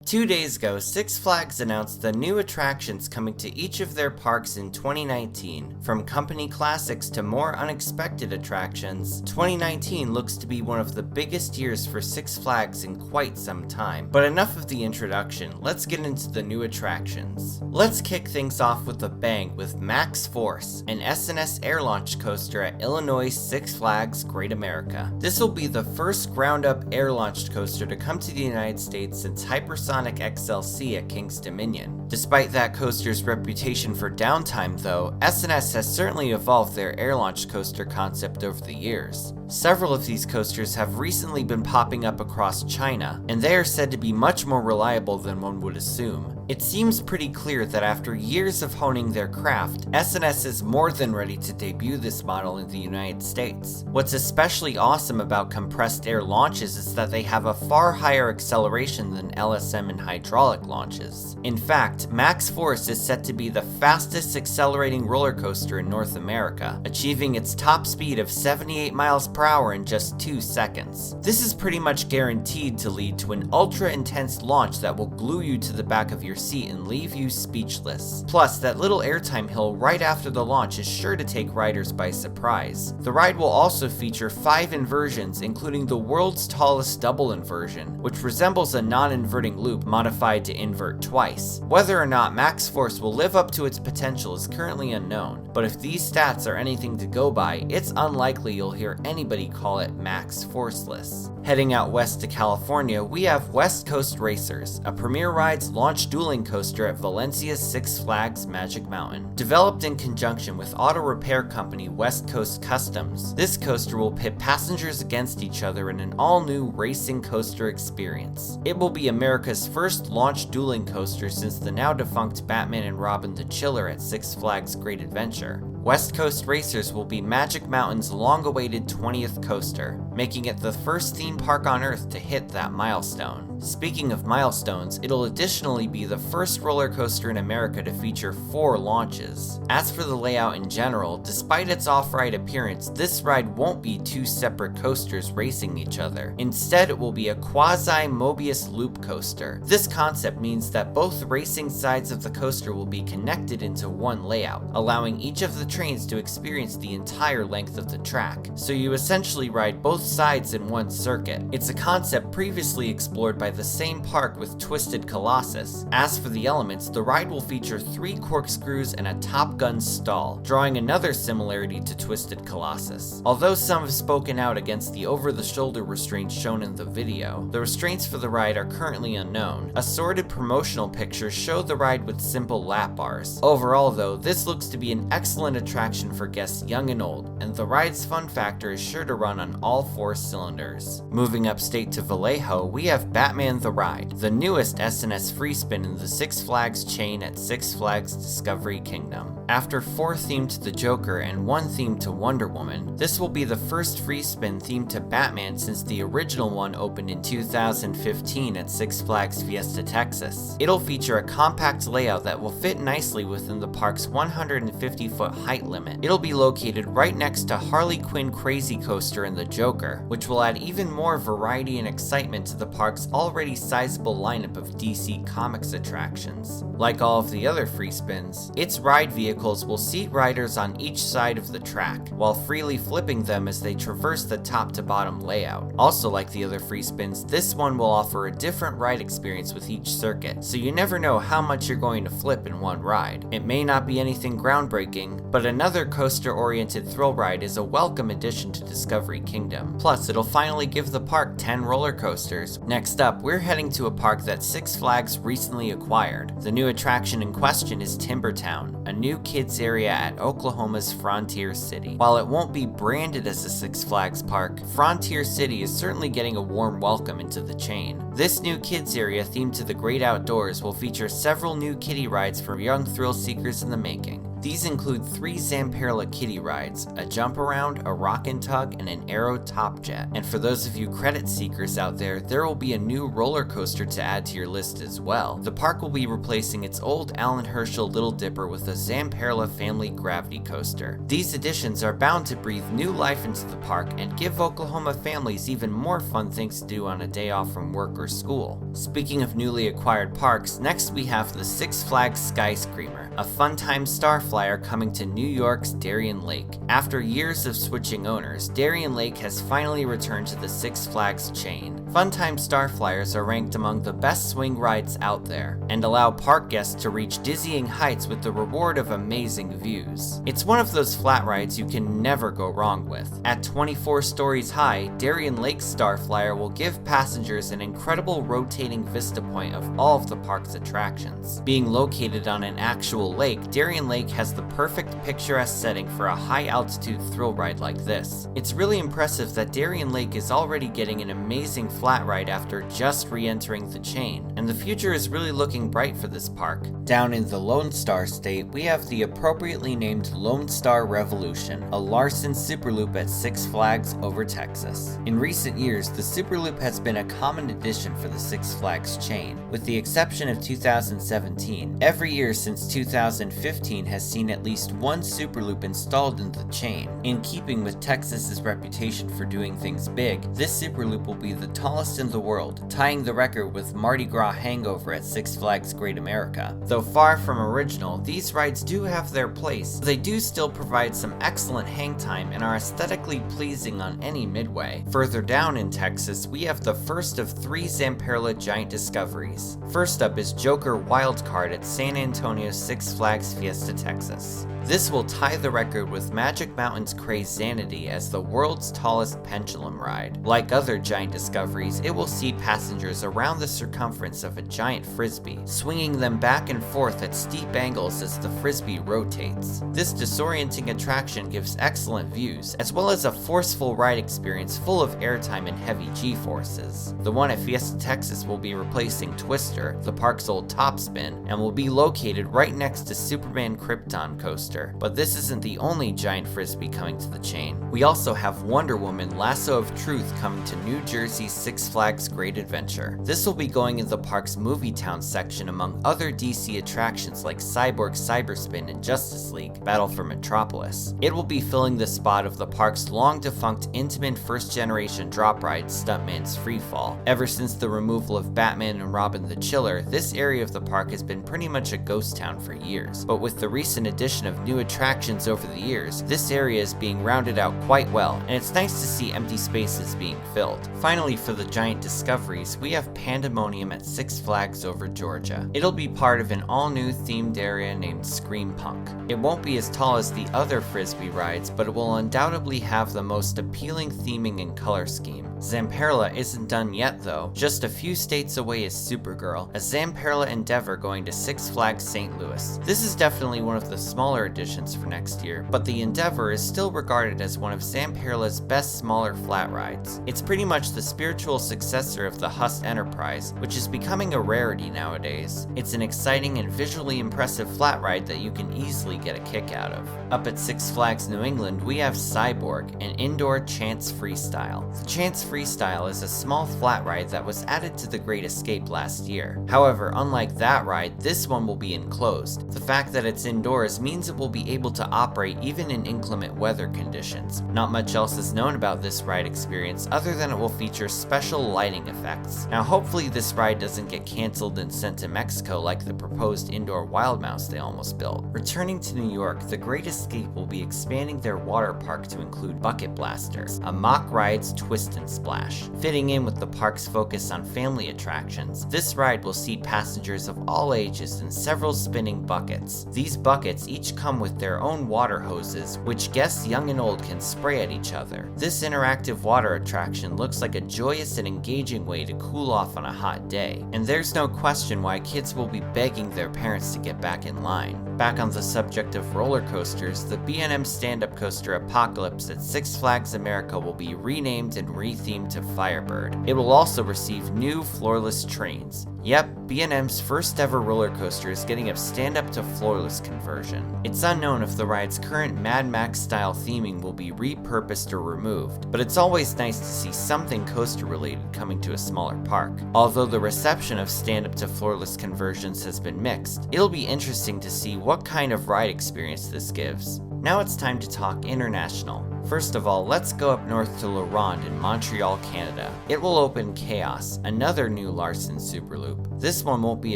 2 days ago, Six Flags announced the new attractions coming to each of their parks in 2019. From company classics to more unexpected attractions, 2019 looks to be one of the biggest years for Six Flags in quite some time. But enough of the introduction, let's get into the new attractions. Let's kick things off with a bang with MAXX Force, an S&S air launch coaster at Illinois Six Flags Great America. This will be the first ground-up air-launched coaster to come to the United States since Hypersonic XLC at King's Dominion. Despite that coaster's reputation for downtime though, S&S has certainly evolved their air-launched coaster concept over the years. Several of these coasters have recently been popping up across China, and they are said to be much more reliable than one would assume. It seems pretty clear that after years of honing their craft, S&S is more than ready to debut this model in the United States. What's especially awesome about compressed air launches is that they have a far higher acceleration than LSM and hydraulic launches. In fact, MAXX Force is set to be the fastest accelerating roller coaster in North America, achieving its top speed of 78 miles per hour in just 2 seconds. This is pretty much guaranteed to lead to an ultra-intense launch that will glue you to the back of your seat and leave you speechless. Plus, that little airtime hill right after the launch is sure to take riders by surprise. The ride will also feature 5 inversions, including the world's tallest double inversion, which resembles a non-inverting loop modified to invert twice. Whether or not MAXX Force will live up to its potential is currently unknown, but if these stats are anything to go by, it's unlikely you'll hear anybody call it MAXX Forceless. Heading out west to California, we have West Coast Racers, a Premiere Rides launch dueling coaster at Valencia's Six Flags Magic Mountain. Developed in conjunction with auto repair company West Coast Customs, this coaster will pit passengers against each other in an all-new racing coaster experience. It will be America's first launch dueling coaster since the now-defunct Batman and Robin the Chiller at Six Flags Great Adventure. West Coast Racers will be Magic Mountain's long-awaited 20th coaster, making it the first theme park on Earth to hit that milestone. Speaking of milestones, it'll additionally be the first roller coaster in America to feature 4 launches. As for the layout in general, despite its off-ride appearance, this ride won't be 2 separate coasters racing each other. Instead, it will be a quasi-Mobius loop coaster. This concept means that both racing sides of the coaster will be connected into one layout, allowing each of the trains to experience the entire length of the track. So you essentially ride both sides in one circuit. It's a concept previously explored by the same park with Twisted Colossus. As for the elements, the ride will feature 3 corkscrews and a Top Gun stall, drawing another similarity to Twisted Colossus. Although some have spoken out against the over-the-shoulder restraints shown in the video, the restraints for the ride are currently unknown. Assorted promotional pictures show the ride with simple lap bars. Overall though, this looks to be an excellent attraction for guests young and old, and the ride's fun factor is sure to run on all 4 cylinders. Moving upstate to Vallejo, we have Batman the Ride, the newest S&S free spin in the Six Flags chain at Six Flags Discovery Kingdom. After 4 themed to the Joker and 1 themed to Wonder Woman, this will be the first free spin themed to Batman since the original one opened in 2015 at Six Flags Fiesta, Texas. It'll feature a compact layout that will fit nicely within the park's 150-foot height limit. It'll be located right next to Harley Quinn Crazy Coaster and the Joker, which will add even more variety and excitement to the park's already sizable lineup of DC Comics attractions. Like all of the other free spins, its ride vehicles will seat riders on each side of the track, while freely flipping them as they traverse the top to bottom layout. Also like the other free spins, this one will offer a different ride experience with each circuit, so you never know how much you're going to flip in one ride. It may not be anything groundbreaking, but another coaster-oriented thrill ride is a welcome addition to Discovery Kingdom. Plus, it'll finally give the park 10 roller coasters. Next up, we're heading to a park that Six Flags recently acquired. The new attraction in question is Timbertown, a new kids area at Oklahoma's Frontier City. While it won't be branded as a Six Flags park, Frontier City is certainly getting a warm welcome into the chain. This new kids area themed to the great outdoors will feature several new kiddie rides for young thrill seekers in the making. These include 3 Zamperla kiddie rides, a jump around, a rock and tug, and an Aero Top Jet. And for those of you credit seekers out there will be a new roller coaster to add to your list as well. The park will be replacing its old Alan Herschel Little Dipper with a Zamperla Family Gravity Coaster. These additions are bound to breathe new life into the park and give Oklahoma families even more fun things to do on a day off from work or school. Speaking of newly acquired parks, next we have the Six Flags Sky Screamer, a fun-time star flyer coming to New York's Darien Lake. After years of switching owners, Darien Lake has finally returned to the Six Flags chain. Funtime Star Flyers are ranked among the best swing rides out there, and allow park guests to reach dizzying heights with the reward of amazing views. It's one of those flat rides you can never go wrong with. At 24 stories high, Darien Lake Star Flyer will give passengers an incredible rotating vista point of all of the park's attractions. Being located on an actual lake, Darien Lake has the perfect picturesque setting for a high-altitude thrill ride like this. It's really impressive that Darien Lake is already getting an amazing flat ride after just re-entering the chain, and the future is really looking bright for this park. Down in the LONESTAR state, we have the appropriately named LONESTAR Revolution, a Larson Superloop at Six Flags over Texas. In recent years, the Superloop has been a common addition for the Six Flags chain. With the exception of 2017, every year since 2015 has seen at least one Superloop installed in the chain. In keeping with Texas's reputation for doing things big, this Superloop will be the tallest in the world, tying the record with Mardi Gras Hangover at Six Flags Great America. Though far from original, these rides do have their place. They do still provide some excellent hang time and are aesthetically pleasing on any midway. Further down in Texas, we have the first of 3 Zamperla giant discoveries. First up is Joker Wildcard at San Antonio Six Flags Fiesta, Texas. This will tie the record with Magic Mountain's Craze Xanady as the world's tallest pendulum ride. Like other giant discoveries, it will see passengers around the circumference of a giant frisbee, swinging them back and forth at steep angles as the frisbee rotates. This disorienting attraction gives excellent views, as well as a forceful ride experience full of airtime and heavy G-forces. The one at Fiesta, Texas will be replacing Twister, the park's old topspin, and will be located right next to Superman Krypton Coaster. But this isn't the only giant frisbee coming to the chain. We also have Wonder Woman Lasso of Truth coming to New Jersey's Six Flags Great Adventure. This will be going in the park's Movie Town section among other DC attractions like Cyborg Cyberspin and Justice League Battle for Metropolis. It will be filling the spot of the park's long-defunct Intamin first-generation drop ride Stuntman's Freefall. Ever since the removal of Batman and Robin the Chiller, this area of the park has been pretty much a ghost town for years. But with the recent addition of new attractions over the years, this area is being rounded out quite well, and it's nice to see empty spaces being filled. Finally, for the giant discoveries, we have Pandemonium at Six Flags over Georgia. It'll be part of an all-new themed area named Scream Punk. It won't be as tall as the other frisbee rides, but it will undoubtedly have the most appealing theming and color scheme. Zamperla isn't done yet though. Just a few states away is Supergirl, a Zamperla endeavor going to Six Flags St. Louis. This is definitely one of the smaller additions for next year, but the Endeavor is still regarded as one of Zamperla's best smaller flat rides. It's pretty much the spiritual successor of the Huss Enterprise, which is becoming a rarity nowadays. It's an exciting and visually impressive flat ride that you can easily get a kick out of. Up at Six Flags New England, we have Cyborg, an indoor Chance Freestyle. The Chance Freestyle is a small flat ride that was added to the Great Escape last year. However, unlike that ride, this one will be enclosed. The fact that it's indoors means it will be able to operate even in inclement weather conditions. Not much else is known about this ride experience other than it will feature special lighting effects. Now hopefully this ride doesn't get cancelled and sent to Mexico like the proposed indoor Wild Mouse they almost built. Returning to New York, the Great Escape will be expanding their water park to include Bucket Blasters, a mock ride's twist and splash. Fitting in with the park's focus on family attractions, this ride will seat passengers of all ages in several spinning buckets. These buckets each come with their own water hoses, which guests young and old can spray at each other. This interactive water attraction looks like a joyous and engaging way to cool off on a hot day, and there's no question why kids will be begging their parents to get back in line. Back on the subject of roller coasters, the B&M stand-up coaster Apocalypse at Six Flags America will be renamed and rethemed to Firebird. It will also receive new floorless trains. Yep, B&M's first ever roller coaster is getting a stand-up to floorless conversion. It's unknown if the ride's current Mad Max style theming will be repurposed or removed, but it's always nice to see something coaster related coming to a smaller park. Although the reception of stand-up to floorless conversions has been mixed, it'll be interesting to see what kind of ride experience this gives. Now it's time to talk international. First of all, let's go up north to La Ronde in Montreal, Canada. It will open Chaos, another new Larson Superloop. This one won't be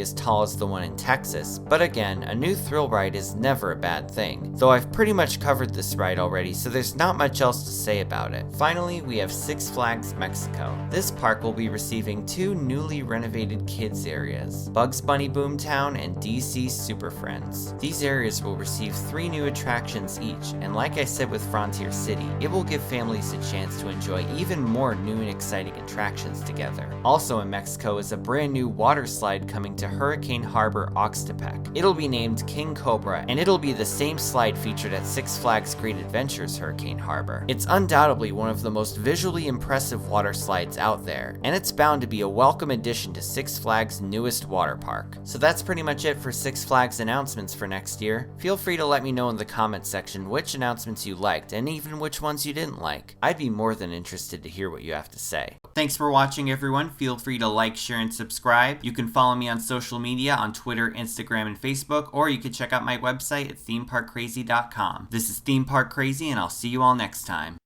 as tall as the one in Texas, but again, a new thrill ride is never a bad thing. Though I've pretty much covered this ride already, so there's not much else to say about it. Finally, we have Six Flags Mexico. This park will be receiving two newly renovated kids areas, Bugs Bunny Boomtown and DC Super Friends. These areas will receive 3 new attractions each, and like I said with Frontier City, it will give families a chance to enjoy even more new and exciting attractions together. Also in Mexico is a brand new water slide coming to Hurricane Harbor, Oxtepec. It'll be named King Cobra, and it'll be the same slide featured at Six Flags Great Adventures Hurricane Harbor. It's undoubtedly one of the most visually impressive water slides out there, and it's bound to be a welcome addition to Six Flags' newest water park. So that's pretty much it for Six Flags announcements for next year. Feel free to let me know in the comments section which announcements you liked, and even which ones you didn't like. I'd be more than interested to hear what you have to say. Thanks for watching, everyone. Feel free to like, share, and subscribe. You can follow me on social media on Twitter, Instagram, and Facebook, or you can check out my website at themeparkcrazy.com. This is Theme Park Crazy, and I'll see you all next time.